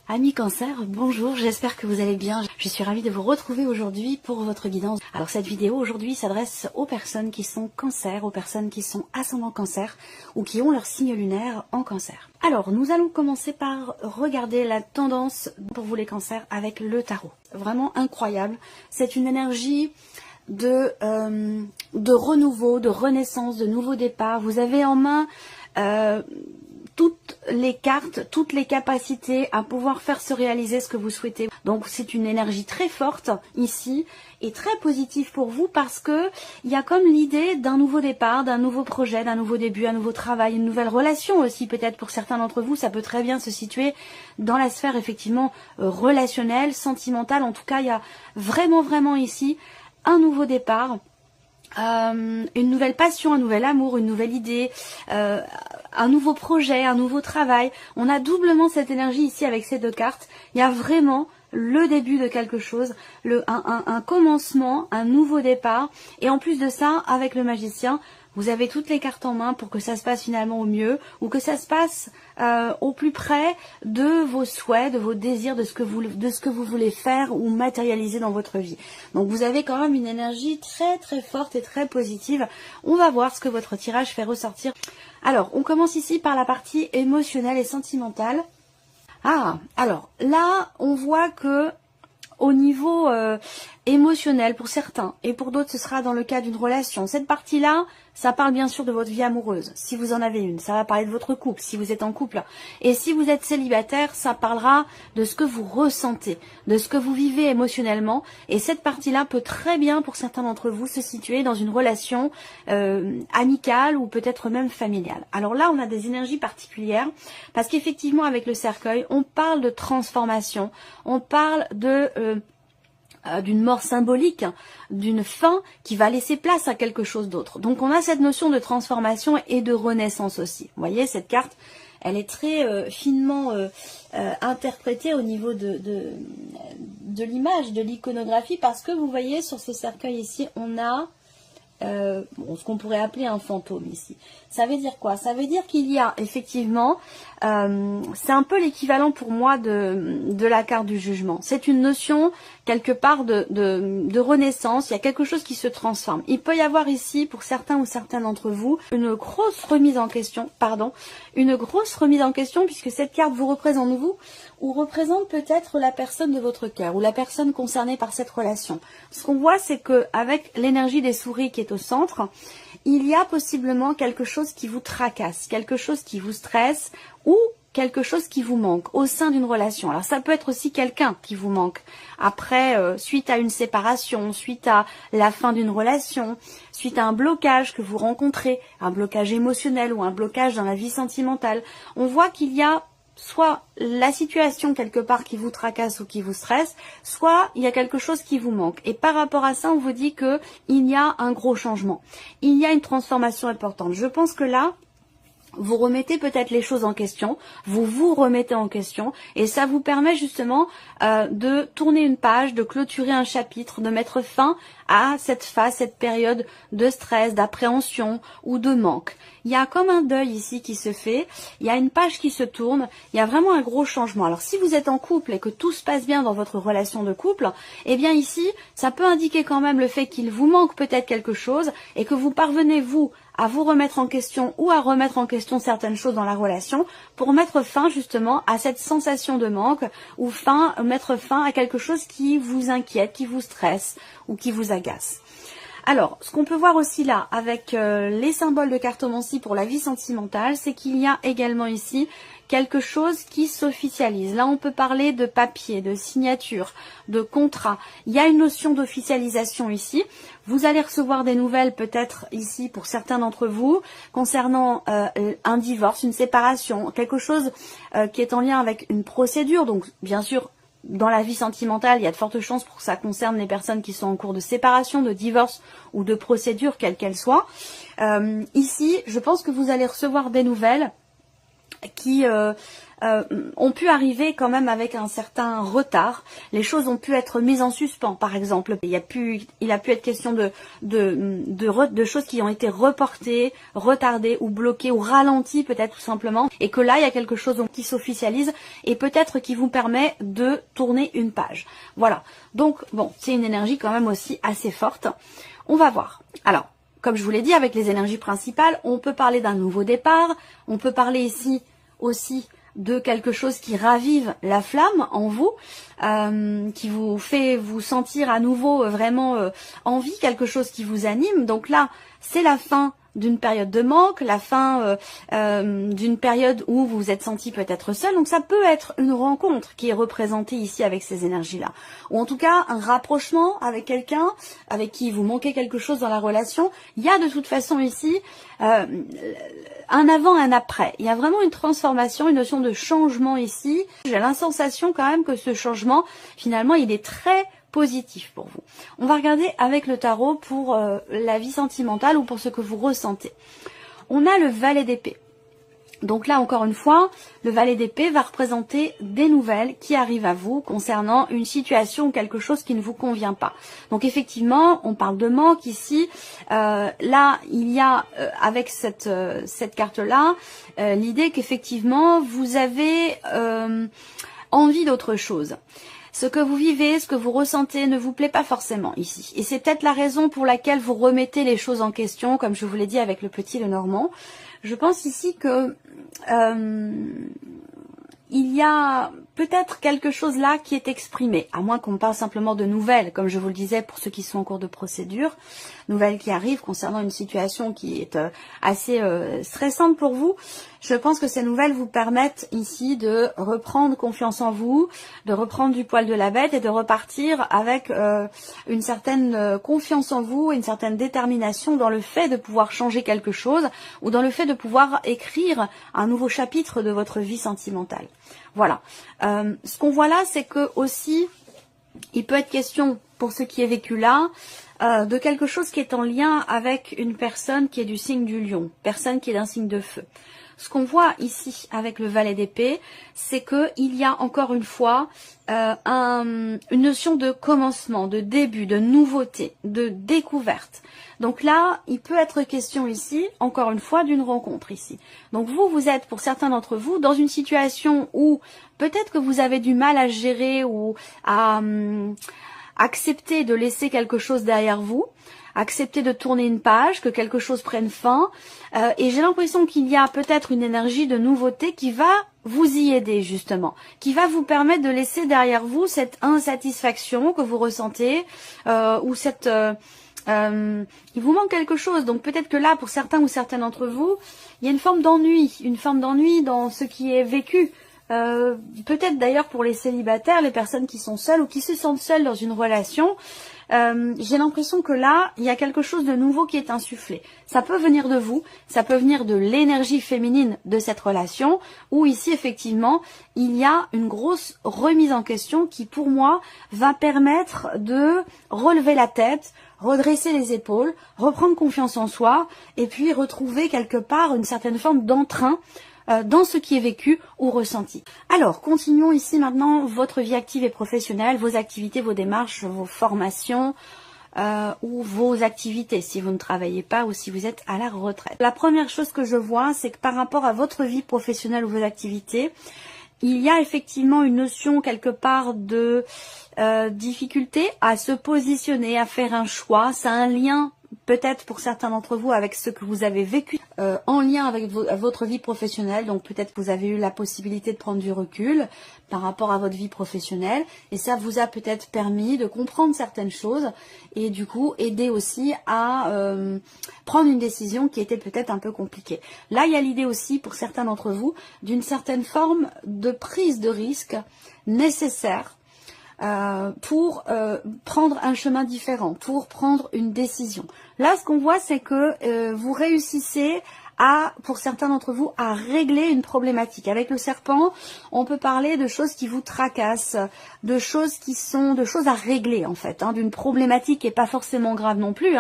Amis Cancer, bonjour, j'espère que vous allez bien. Je suis ravie de vous retrouver aujourd'hui pour votre guidance. Alors cette vidéo aujourd'hui s'adresse aux personnes qui sont Cancer, aux personnes qui sont ascendant Cancer ou qui ont leur signe lunaire en Cancer. Alors nous allons commencer par regarder la tendance pour vous les Cancers avec le tarot. Vraiment incroyable, c'est une énergie de renouveau, de renaissance, de nouveau départ. Vous avez en main toutes les cartes, toutes les capacités à pouvoir faire se réaliser ce que vous souhaitez. Donc c'est une énergie très forte ici et très positive pour vous parce que il y a comme l'idée d'un nouveau départ, d'un nouveau projet, d'un nouveau début, un nouveau travail, une nouvelle relation aussi peut-être pour certains d'entre vous. Ça peut très bien se situer dans la sphère effectivement relationnelle, sentimentale. En tout cas, il y a vraiment ici un nouveau départ. Une nouvelle passion, un nouvel amour, une nouvelle idée, un nouveau projet, un nouveau travail. On a cette énergie ici avec ces deux cartes. Il y a vraiment le début de quelque chose, un commencement, un nouveau départ. Et en plus de ça, avec le magicien, vous avez toutes les cartes en main pour que ça se passe finalement au mieux ou que ça se passe au plus près de vos souhaits, de vos désirs, de ce que vous voulez faire ou matérialiser dans votre vie. Donc vous avez quand même une énergie très forte et très positive. On va voir ce que votre tirage fait ressortir. Alors, on commence ici par la partie émotionnelle et sentimentale. Ah, alors là, on voit que au niveau émotionnel pour certains et pour d'autres ce sera dans le cas d'une relation. Cette partie-là, ça parle bien sûr de votre vie amoureuse, si vous en avez une. Ça va parler de votre couple, si vous êtes en couple. Et si vous êtes célibataire, ça parlera de ce que vous ressentez, de ce que vous vivez émotionnellement. Et cette partie-là peut très bien, pour certains d'entre vous, se situer dans une relation amicale ou peut-être même familiale. Alors là, on a des énergies particulières parce qu'effectivement, avec le cercueil, on parle de transformation, on parle de d'une mort symbolique, d'une fin qui va laisser place à quelque chose d'autre. Donc on a cette notion de transformation et de renaissance aussi. Vous voyez, cette carte, elle est très finement interprétée au niveau de l'image, de l'iconographie, parce que vous voyez sur ce cercueil ici, on a ce qu'on pourrait appeler un fantôme ici. Ça veut dire quoi? Ça veut dire qu'il y a effectivement, c'est un peu l'équivalent pour moi de la carte du jugement. C'est une notion quelque part de renaissance. Il y a quelque chose qui se transforme. Il peut y avoir ici, pour certains ou certaines d'entre vous, une grosse remise en question, puisque cette carte vous représente vous, ou représente peut-être la personne de votre cœur, ou la personne concernée par cette relation. Ce qu'on voit, c'est que avec l'énergie des souris qui est au centre, il y a possiblement quelque chose qui vous tracasse, quelque chose qui vous stresse, ou quelque chose qui vous manque au sein d'une relation. Alors ça peut être aussi quelqu'un qui vous manque après, suite à une séparation, suite à la fin d'une relation, suite à un blocage que vous rencontrez, un blocage émotionnel ou un blocage dans la vie sentimentale. On voit qu'il y a soit la situation quelque part qui vous tracasse ou qui vous stresse, soit il y a quelque chose qui vous manque. Et par rapport à ça, on vous dit que il y a un gros changement. Il y a une transformation importante. Je pense que là, vous remettez peut-être les choses en question, vous remettez en question et ça vous permet justement de tourner une page, de clôturer un chapitre, de mettre fin à cette phase, cette période de stress, d'appréhension ou de manque. Il y a comme un deuil ici qui se fait, il y a une page qui se tourne, il y a vraiment un gros changement. Alors si vous êtes en couple et que tout se passe bien dans votre relation de couple, eh bien ici, ça peut indiquer quand même le fait qu'il vous manque peut-être quelque chose et que vous parvenez, vous, à vous remettre en question ou à remettre en question certaines choses dans la relation pour mettre fin justement à cette sensation de manque ou mettre fin à quelque chose qui vous inquiète, qui vous stresse ou qui vous agace. Alors, ce qu'on peut voir aussi là avec les symboles de cartomancie pour la vie sentimentale, c'est qu'il y a également ici quelque chose qui s'officialise. Là, on peut parler de papier, de signature, de contrat. Il y a une notion d'officialisation ici. Vous allez recevoir des nouvelles peut-être ici pour certains d'entre vous concernant un divorce, une séparation, quelque chose qui est en lien avec une procédure. Donc, bien sûr, dans la vie sentimentale, il y a de fortes chances pour que ça concerne les personnes qui sont en cours de séparation, de divorce ou de procédure, quelle qu'elle soit. Ici, je pense que vous allez recevoir des nouvelles qui ont pu arriver quand même avec un certain retard. Les choses ont pu être mises en suspens, par exemple. Il a pu être question de choses qui ont été reportées, retardées ou bloquées ou ralenties peut-être tout simplement. Et que là, il y a quelque chose qui s'officialise et peut-être qui vous permet de tourner une page. Voilà. Donc, bon, c'est une énergie quand même aussi assez forte. On va voir. Alors, comme je vous l'ai dit, avec les énergies principales, on peut parler d'un nouveau départ. On peut parler ici aussi de quelque chose qui ravive la flamme en vous, qui vous fait vous sentir à nouveau vraiment en vie, quelque chose qui vous anime. Donc là, c'est la fin d'une période de manque, la fin d'une période où vous vous êtes senti peut-être seul. Donc ça peut être une rencontre qui est représentée ici avec ces énergies-là. Ou en tout cas, un rapprochement avec quelqu'un avec qui vous manquez quelque chose dans la relation. Il y a de toute façon ici un avant, un après. Il y a vraiment une transformation, une notion de changement ici. J'ai la sensation quand même que ce changement, finalement, il est très positif pour vous. On va regarder avec le tarot pour la vie sentimentale ou pour ce que vous ressentez. On a le valet d'épée. Donc là, encore une fois, le valet d'épée va représenter des nouvelles qui arrivent à vous concernant une situation ou quelque chose qui ne vous convient pas. Donc effectivement, on parle de manque ici. Là, il y a avec cette carte-là l'idée qu'effectivement, vous avez envie d'autre chose. Ce que vous vivez, ce que vous ressentez ne vous plaît pas forcément ici. Et c'est peut-être la raison pour laquelle vous remettez les choses en question, comme je vous l'ai dit avec le petit Lenormand. Je pense ici que il y a peut-être quelque chose là qui est exprimé, à moins qu'on parle simplement de nouvelles, comme je vous le disais pour ceux qui sont en cours de procédure, nouvelles qui arrivent concernant une situation qui est assez stressante pour vous. Je pense que ces nouvelles vous permettent ici de reprendre confiance en vous, de reprendre du poil de la bête et de repartir avec une certaine confiance en vous, une certaine détermination dans le fait de pouvoir changer quelque chose ou dans le fait de pouvoir écrire un nouveau chapitre de votre vie sentimentale. Voilà. Ce qu'on voit là, c'est que aussi, il peut être question, pour ce qui est vécu là, de quelque chose qui est en lien avec une personne qui est du signe du lion, personne qui est d'un signe de feu. Ce qu'on voit ici avec le valet d'épée, c'est qu'il y a encore une fois une notion de commencement, de début, de nouveauté, de découverte. Donc là, il peut être question ici, encore une fois, d'une rencontre ici. Donc vous êtes, pour certains d'entre vous, dans une situation où peut-être que vous avez du mal à gérer ou à accepter de laisser quelque chose derrière vous, accepter de tourner une page, que quelque chose prenne fin. Et j'ai l'impression qu'il y a peut-être une énergie de nouveauté qui va vous y aider justement, qui va vous permettre de laisser derrière vous cette insatisfaction que vous ressentez ou cette... il vous manque quelque chose. Donc peut-être que là, pour certains ou certaines d'entre vous, il y a une forme d'ennui dans ce qui est vécu. Peut-être d'ailleurs pour les célibataires, les personnes qui sont seules ou qui se sentent seules dans une relation, j'ai l'impression que là, il y a quelque chose de nouveau qui est insufflé. Ça peut venir de vous, ça peut venir de l'énergie féminine de cette relation, où ici, effectivement, il y a une grosse remise en question qui, pour moi, va permettre de relever la tête, redresser les épaules, reprendre confiance en soi, et puis retrouver quelque part une certaine forme d'entrain dans ce qui est vécu ou ressenti. Alors, continuons ici maintenant votre vie active et professionnelle, vos activités, vos démarches, vos formations ou vos activités si vous ne travaillez pas ou si vous êtes à la retraite. La première chose que je vois, c'est que par rapport à votre vie professionnelle ou vos activités, il y a effectivement une notion quelque part de difficulté à se positionner, à faire un choix. Ça a un lien peut-être pour certains d'entre vous avec ce que vous avez vécu en lien avec votre vie professionnelle. Donc peut-être que vous avez eu la possibilité de prendre du recul par rapport à votre vie professionnelle et ça vous a peut-être permis de comprendre certaines choses et du coup aider aussi à prendre une décision qui était peut-être un peu compliquée. Là, il y a l'idée aussi pour certains d'entre vous d'une certaine forme de prise de risque nécessaire pour prendre un chemin différent, pour prendre une décision. Là, ce qu'on voit, c'est que vous réussissez pour certains d'entre vous, à régler une problématique. Avec le serpent, on peut parler de choses qui vous tracassent, de choses à régler en fait, d'une problématique qui n'est pas forcément grave non plus,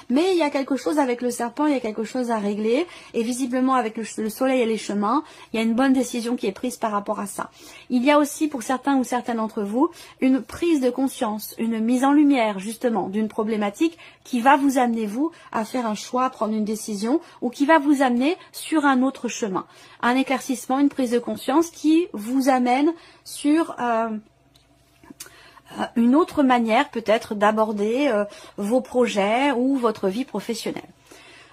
mais il y a quelque chose avec le serpent, il y a quelque chose à régler, et visiblement avec le soleil et les chemins, il y a une bonne décision qui est prise par rapport à ça. Il y a aussi pour certains ou certaines d'entre vous, une prise de conscience, une mise en lumière justement d'une problématique qui va vous amener vous à faire un choix, à prendre une décision, ou qui va vous amener sur un autre chemin. Un éclaircissement, une prise de conscience qui vous amène sur une autre manière peut-être d'aborder vos projets ou votre vie professionnelle.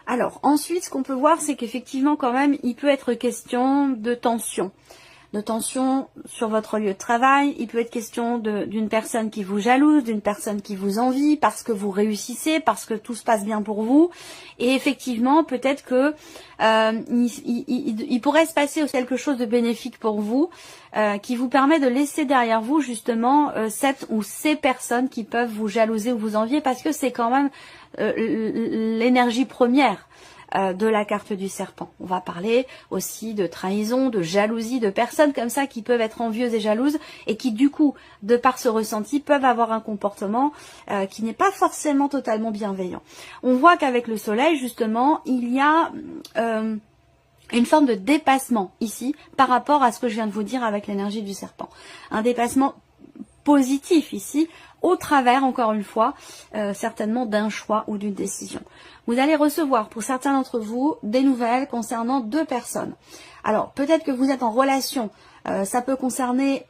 Alors ensuite, ce qu'on peut voir, c'est qu'effectivement quand même, il peut être question de tension sur votre lieu de travail. Il peut être question d'une personne qui vous jalouse, d'une personne qui vous envie parce que vous réussissez, parce que tout se passe bien pour vous. Et effectivement, peut-être que il pourrait se passer quelque chose de bénéfique pour vous, qui vous permet de laisser derrière vous justement cette ou ces personnes qui peuvent vous jalouser ou vous envier, parce que c'est quand même l'énergie première de la carte du serpent. On va parler aussi de trahison, de jalousie, de personnes comme ça qui peuvent être envieuses et jalouses et qui du coup, de par ce ressenti, peuvent avoir un comportement qui n'est pas forcément totalement bienveillant. On voit qu'avec le soleil, justement, il y a une forme de dépassement ici par rapport à ce que je viens de vous dire avec l'énergie du serpent. Un dépassement positif ici, au travers, encore une fois, certainement d'un choix ou d'une décision. Vous allez recevoir, pour certains d'entre vous, des nouvelles concernant deux personnes. Alors, peut-être que vous êtes en relation, ça peut concerner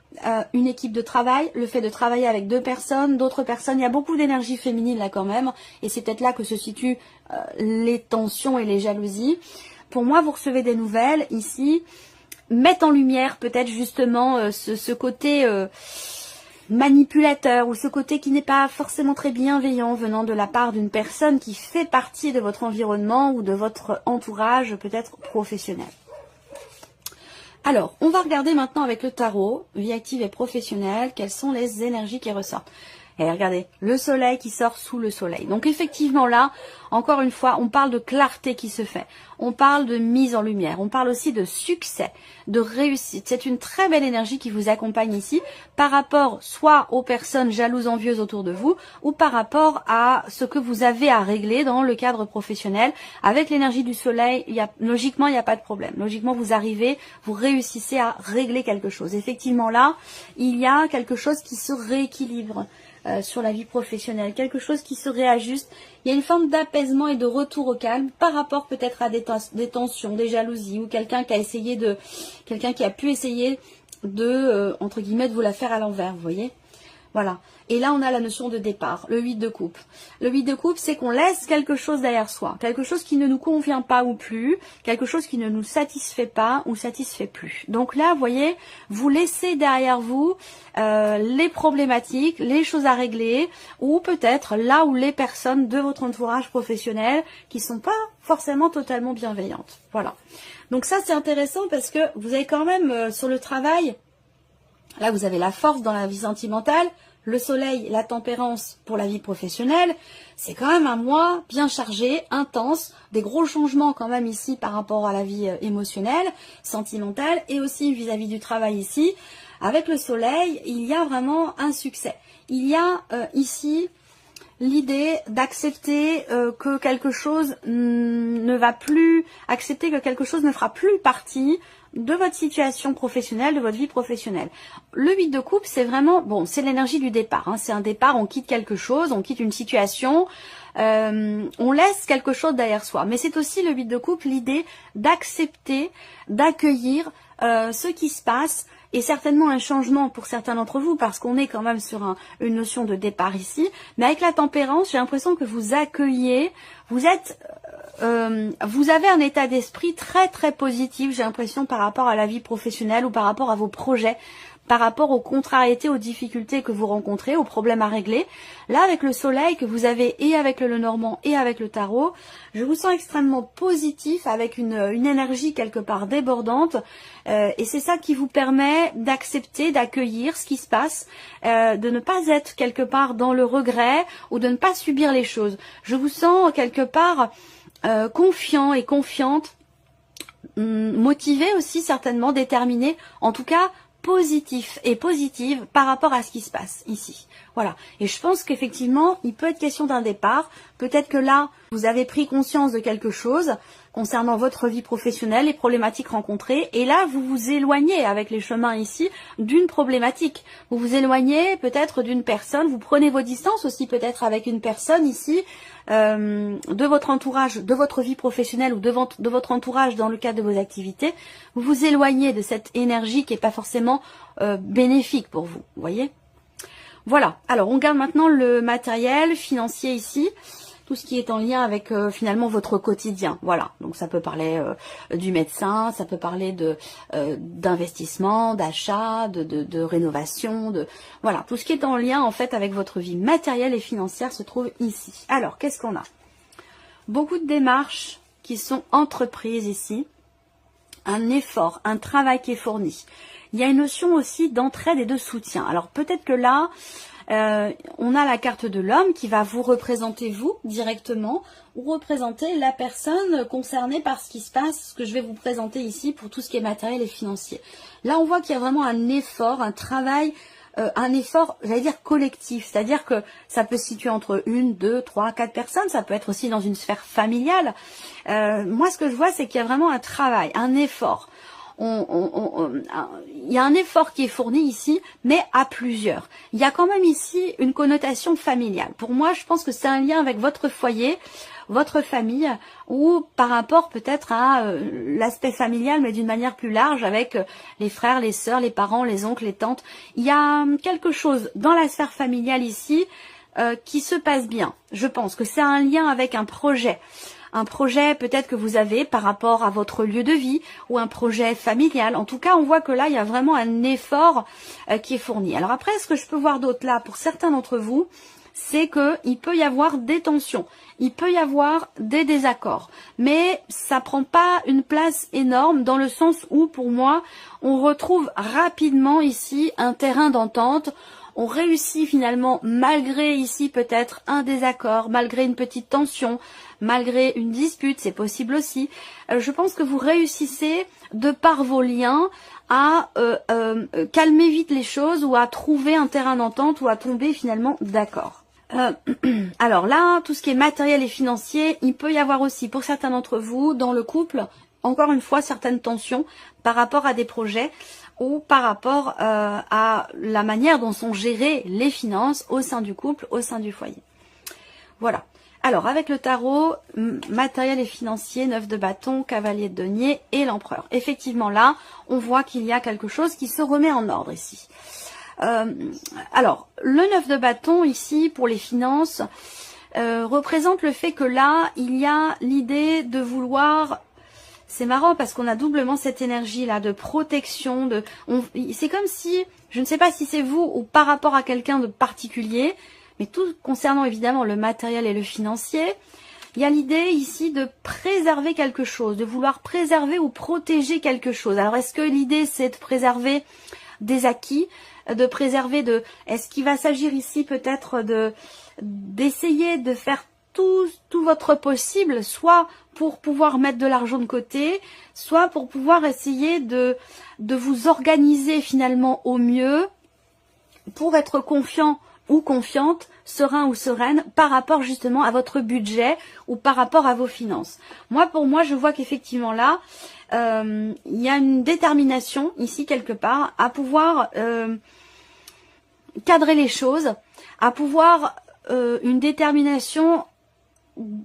une équipe de travail, le fait de travailler avec deux personnes, d'autres personnes. Il y a beaucoup d'énergie féminine là quand même, et c'est peut-être là que se situent les tensions et les jalousies. Pour moi, vous recevez des nouvelles ici, mettent en lumière peut-être justement ce côté manipulateur ou ce côté qui n'est pas forcément très bienveillant venant de la part d'une personne qui fait partie de votre environnement ou de votre entourage peut-être professionnel. Alors, on va regarder maintenant avec le tarot, vie active et professionnelle, quelles sont les énergies qui ressortent. Et regardez, le soleil qui sort sous le soleil. Donc effectivement là, encore une fois, on parle de clarté qui se fait. On parle de mise en lumière. On parle aussi de succès, de réussite. C'est une très belle énergie qui vous accompagne ici par rapport soit aux personnes jalouses, envieuses autour de vous ou par rapport à ce que vous avez à régler dans le cadre professionnel. Avec l'énergie du soleil, logiquement, il n'y a pas de problème. Logiquement, vous arrivez, vous réussissez à régler quelque chose. Effectivement là, il y a quelque chose qui se rééquilibre sur la vie professionnelle, quelque chose qui se réajuste. Il y a une forme d'apaisement et de retour au calme par rapport peut-être à des tensions, des jalousies ou quelqu'un qui a pu essayer de entre guillemets de vous la faire à l'envers, vous voyez. Voilà. Et là, on a la notion de départ, le 8 de coupe. Le 8 de coupe, c'est qu'on laisse quelque chose derrière soi, quelque chose qui ne nous convient pas ou plus, quelque chose qui ne nous satisfait pas ou satisfait plus. Donc là, vous voyez, vous laissez derrière vous les problématiques, les choses à régler, ou peut-être là où les personnes de votre entourage professionnel qui sont pas forcément totalement bienveillantes. Voilà. Donc ça, c'est intéressant parce que vous avez quand même sur le travail, là, vous avez la force dans la vie sentimentale, le soleil, la tempérance pour la vie professionnelle. C'est quand même un mois bien chargé, intense, des gros changements quand même ici par rapport à la vie émotionnelle, sentimentale et aussi vis-à-vis du travail ici. Avec le soleil, il y a vraiment un succès. Il y a ici l'idée d'accepter que quelque chose ne va plus, accepter que quelque chose ne fera plus partie de votre situation professionnelle, de votre vie professionnelle. Le 8 de coupe, c'est vraiment, bon, c'est l'énergie du départ. C'est un départ, on quitte quelque chose, on quitte une situation, on laisse quelque chose derrière soi. Mais c'est aussi le 8 de coupe, l'idée d'accepter, d'accueillir ce qui se passe, et certainement un changement pour certains d'entre vous, parce qu'on est quand même sur une notion de départ ici. Mais avec la tempérance, j'ai l'impression que vous accueillez, vous avez un état d'esprit très très positif, j'ai l'impression, par rapport à la vie professionnelle ou par rapport à vos projets, par rapport aux contrariétés, aux difficultés que vous rencontrez, aux problèmes à régler. Là, avec le soleil que vous avez et avec le Lenormand et avec le tarot, je vous sens extrêmement positif, avec une énergie quelque part débordante. Et c'est ça qui vous permet d'accepter, d'accueillir ce qui se passe, de ne pas être quelque part dans le regret ou de ne pas subir les choses. Je vous sens quelque part confiant et confiante motivé aussi certainement, déterminé, en tout cas positif et positive par rapport à ce qui se passe ici. Voilà. Et je pense qu'effectivement, il peut être question d'un départ. Peut-être que là, vous avez pris conscience de quelque chose concernant votre vie professionnelle, les problématiques rencontrées. Et là, vous vous éloignez avec les chemins ici d'une problématique. Vous vous éloignez peut-être d'une personne. Vous prenez vos distances aussi peut-être avec une personne ici de votre entourage, de votre vie professionnelle ou de votre entourage dans le cadre de vos activités. Vous vous éloignez de cette énergie qui n'est pas forcément bénéfique pour vous. Vous voyez ? Voilà, alors on regarde maintenant le matériel financier ici, tout ce qui est en lien avec finalement votre quotidien. Voilà, donc ça peut parler du médecin, ça peut parler d'investissement, d'achat, de rénovation, voilà, tout ce qui est en lien en fait avec votre vie matérielle et financière se trouve ici. Alors, qu'est-ce qu'on a? Beaucoup de démarches qui sont entreprises ici, un effort, un travail qui est fourni. Il y a une notion aussi d'entraide et de soutien. Alors peut-être que là, on a la carte de l'homme qui va vous représenter vous directement ou représenter la personne concernée par ce qui se passe, ce que je vais vous présenter ici pour tout ce qui est matériel et financier. Là, on voit qu'il y a vraiment un effort, un travail, un effort, j'allais dire collectif, c'est-à-dire que ça peut se situer entre 1, 2, 3, 4 personnes, ça peut être aussi dans une sphère familiale. Moi, ce que je vois, c'est qu'il y a vraiment un travail, un effort. Il y a un effort qui est fourni ici, mais à plusieurs. Il y a quand même ici une connotation familiale. Pour moi, je pense que c'est un lien avec votre foyer, votre famille, ou par rapport peut-être à l'aspect familial, mais d'une manière plus large, avec les frères, les sœurs, les parents, les oncles, les tantes. Il y a quelque chose dans la sphère familiale ici qui se passe bien. Je pense que c'est un lien avec un projet. Un projet peut-être que vous avez par rapport à votre lieu de vie ou un projet familial. En tout cas, on voit que là, il y a vraiment un effort qui est fourni. Alors après, ce que je peux voir d'autre là, pour certains d'entre vous, c'est qu'il peut y avoir des tensions, il peut y avoir des désaccords. Mais ça prend pas une place énorme dans le sens où, pour moi, on retrouve rapidement ici un terrain d'entente. On réussit finalement, malgré ici peut-être un désaccord, malgré une petite tension, malgré une dispute, c'est possible aussi. Je pense que vous réussissez, de par vos liens, à calmer vite les choses ou à trouver un terrain d'entente ou à tomber finalement d'accord. Alors là, tout ce qui est matériel et financier, il peut y avoir aussi pour certains d'entre vous, dans le couple, encore une fois, certaines tensions par rapport à des projets ou par rapport à la manière dont sont gérées les finances au sein du couple, au sein du foyer. Voilà. Alors, avec le tarot, matériel et financier, 9 de bâton, cavalier de denier et l'empereur. Effectivement, là, on voit qu'il y a quelque chose qui se remet en ordre ici. Alors, le 9 de bâton ici, pour les finances, représente le fait que là, il y a l'idée de vouloir... C'est marrant parce qu'on a doublement cette énergie-là de protection. C'est comme si, je ne sais pas si c'est vous ou par rapport à quelqu'un de particulier, mais tout concernant évidemment le matériel et le financier, il y a l'idée ici de préserver quelque chose, de vouloir préserver ou protéger quelque chose. Alors est-ce que l'idée c'est de préserver des acquis, de préserver de... Est-ce qu'il va s'agir ici peut-être d'essayer de faire tout votre possible, soit pour pouvoir mettre de l'argent de côté, soit pour pouvoir essayer de vous organiser finalement au mieux pour être confiant ou confiante, serein ou sereine par rapport justement à votre budget ou par rapport à vos finances. Pour moi, je vois qu'effectivement là, il y a une détermination ici quelque part à pouvoir cadrer les choses, à pouvoir une détermination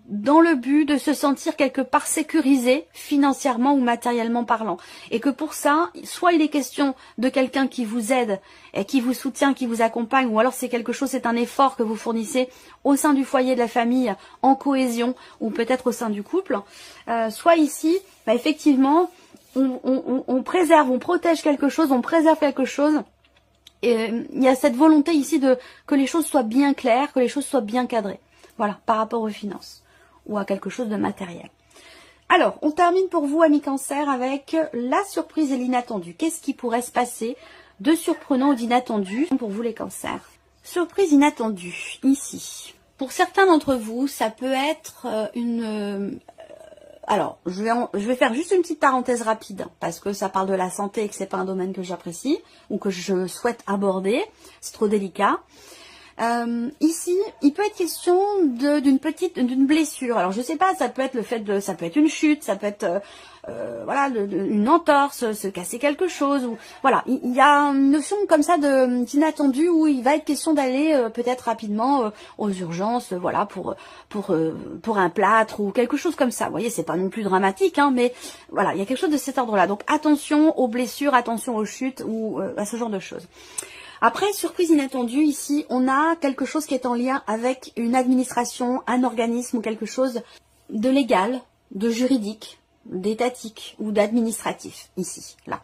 dans le but de se sentir quelque part sécurisé financièrement ou matériellement parlant. Et que pour ça, soit il est question de quelqu'un qui vous aide, et qui vous soutient, qui vous accompagne, ou alors c'est quelque chose, c'est un effort que vous fournissez au sein du foyer de la famille, en cohésion, ou peut-être au sein du couple. Soit ici, effectivement, on préserve, on protège quelque chose, on préserve quelque chose. Et il y a cette volonté ici que les choses soient bien claires, que les choses soient bien cadrées. Voilà, par rapport aux finances ou à quelque chose de matériel. Alors, on termine pour vous, amis Cancer, avec la surprise et l'inattendu. Qu'est-ce qui pourrait se passer de surprenant ou d'inattendu pour vous, les Cancers? Surprise inattendue, ici. Pour certains d'entre vous, ça peut être Alors, je vais faire juste une petite parenthèse rapide, parce que ça parle de la santé et que c'est pas un domaine que j'apprécie, ou que je souhaite aborder, c'est trop délicat. Ici, il peut être question d'une blessure. Alors je sais pas, ça peut être ça peut être une chute, ça peut être voilà, une entorse, se casser quelque chose, ou voilà, il y a une notion comme ça d'inattendu où il va être question d'aller peut-être rapidement aux urgences, voilà, pour un plâtre ou quelque chose comme ça. Vous voyez, c'est pas non plus dramatique, hein, mais voilà, il y a quelque chose de cet ordre-là. Donc attention aux blessures, attention aux chutes ou à ce genre de choses. Après, surprise inattendue, ici, on a quelque chose qui est en lien avec une administration, un organisme ou quelque chose de légal, de juridique, d'étatique ou d'administratif, ici, là.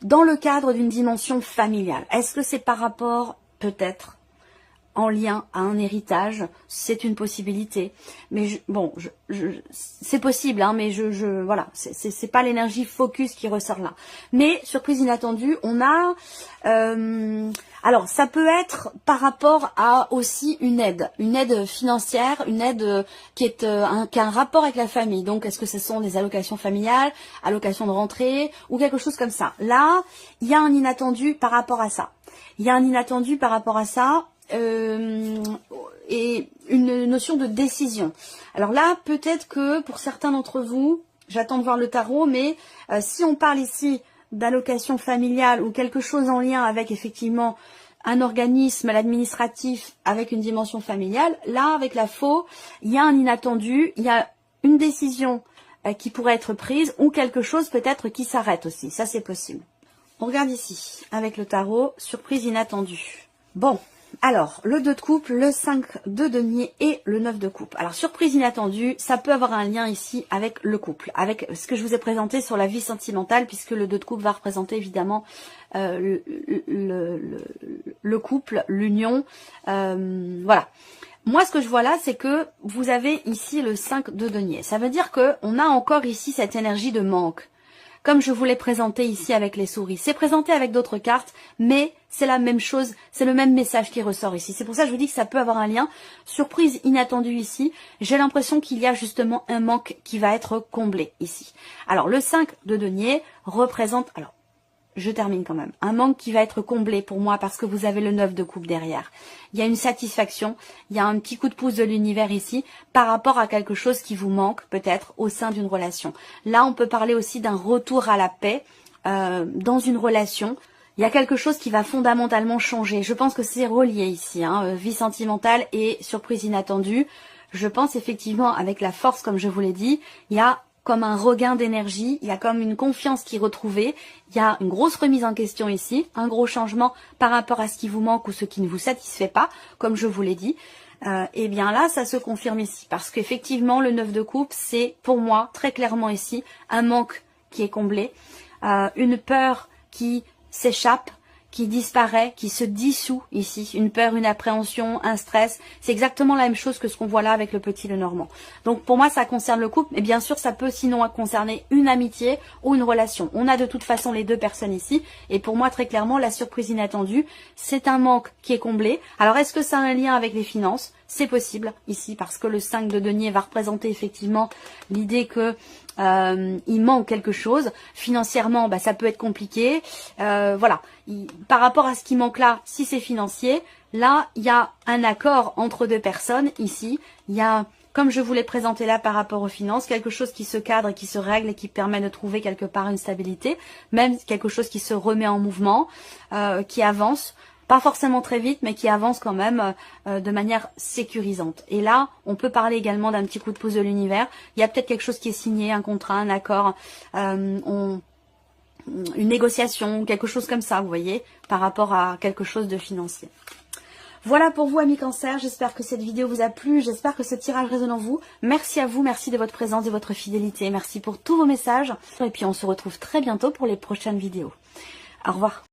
Dans le cadre d'une dimension familiale, est-ce que c'est par rapport, peut-être, en lien à un héritage? C'est une possibilité. Mais c'est possible, hein, mais voilà, c'est pas l'énergie focus qui ressort là. Mais surprise inattendue, on a alors ça peut être par rapport à aussi une aide financière, une aide qui a un rapport avec la famille. Donc est-ce que ce sont des allocations familiales, allocations de rentrée ou quelque chose comme ça? Là, il y a un inattendu par rapport à ça. Il y a un inattendu par rapport à ça. Et une notion de décision. Alors là, peut-être que pour certains d'entre vous, j'attends de voir le tarot, mais si on parle ici d'allocation familiale ou quelque chose en lien avec effectivement un organisme, l'administratif, avec une dimension familiale, là, avec la faux, il y a un inattendu, il y a une décision qui pourrait être prise ou quelque chose peut-être qui s'arrête aussi. Ça, c'est possible. On regarde ici, avec le tarot, surprise inattendue. Bon. Alors, le 2 de coupe, le 5 de denier et le 9 de coupe. Alors, surprise inattendue, ça peut avoir un lien ici avec le couple, avec ce que je vous ai présenté sur la vie sentimentale, puisque le 2 de coupe va représenter évidemment le couple, l'union, voilà. Moi, ce que je vois là, c'est que vous avez ici le 5 de denier. Ça veut dire qu'on a encore ici cette énergie de manque. Comme je vous l'ai présenté ici avec les souris. C'est présenté avec d'autres cartes, mais c'est la même chose, c'est le même message qui ressort ici. C'est pour ça que je vous dis que ça peut avoir un lien. Surprise inattendue ici, j'ai l'impression qu'il y a justement un manque qui va être comblé ici. Alors le 5 de denier représente, alors je termine quand même, un manque qui va être comblé pour moi parce que vous avez le 9 de coupe derrière. Il y a une satisfaction, il y a un petit coup de pouce de l'univers ici par rapport à quelque chose qui vous manque peut-être au sein d'une relation. Là, on peut parler aussi d'un retour à la paix dans une relation. Il y a quelque chose qui va fondamentalement changer. Je pense que c'est relié ici, hein, vie sentimentale et surprise inattendue. Je pense effectivement avec la force, comme je vous l'ai dit, il y a comme un regain d'énergie, il y a comme une confiance qui est retrouvée, il y a une grosse remise en question ici, un gros changement par rapport à ce qui vous manque ou ce qui ne vous satisfait pas, comme je vous l'ai dit. Et bien là, ça se confirme ici, parce qu'effectivement, le 9 de coupe, c'est pour moi, très clairement ici, un manque qui est comblé, une peur qui s'échappe, qui disparaît, qui se dissout ici, une peur, une appréhension, un stress, c'est exactement la même chose que ce qu'on voit là avec le petit Lenormand. Donc pour moi ça concerne le couple, mais bien sûr ça peut sinon concerner une amitié ou une relation. On a de toute façon les deux personnes ici, et pour moi très clairement la surprise inattendue, c'est un manque qui est comblé. Alors est-ce que ça a un lien avec les finances? C'est possible ici, parce que le 5 de denier va représenter effectivement l'idée que il manque quelque chose. Financièrement, bah, ça peut être compliqué. Voilà. Par rapport à ce qui manque là, si c'est financier, là, il y a un accord entre deux personnes ici. Il y a, comme je vous l'ai présenté là par rapport aux finances, quelque chose qui se cadre et qui se règle et qui permet de trouver quelque part une stabilité. Même quelque chose qui se remet en mouvement, qui avance. Pas forcément très vite, mais qui avance quand même de manière sécurisante. Et là, on peut parler également d'un petit coup de pouce de l'univers. Il y a peut-être quelque chose qui est signé, un contrat, un accord, une négociation, quelque chose comme ça, vous voyez, par rapport à quelque chose de financier. Voilà pour vous, amis Cancer. J'espère que cette vidéo vous a plu. J'espère que ce tirage résonne en vous. Merci à vous, merci de votre présence, de votre fidélité. Merci pour tous vos messages. Et puis, on se retrouve très bientôt pour les prochaines vidéos. Au revoir.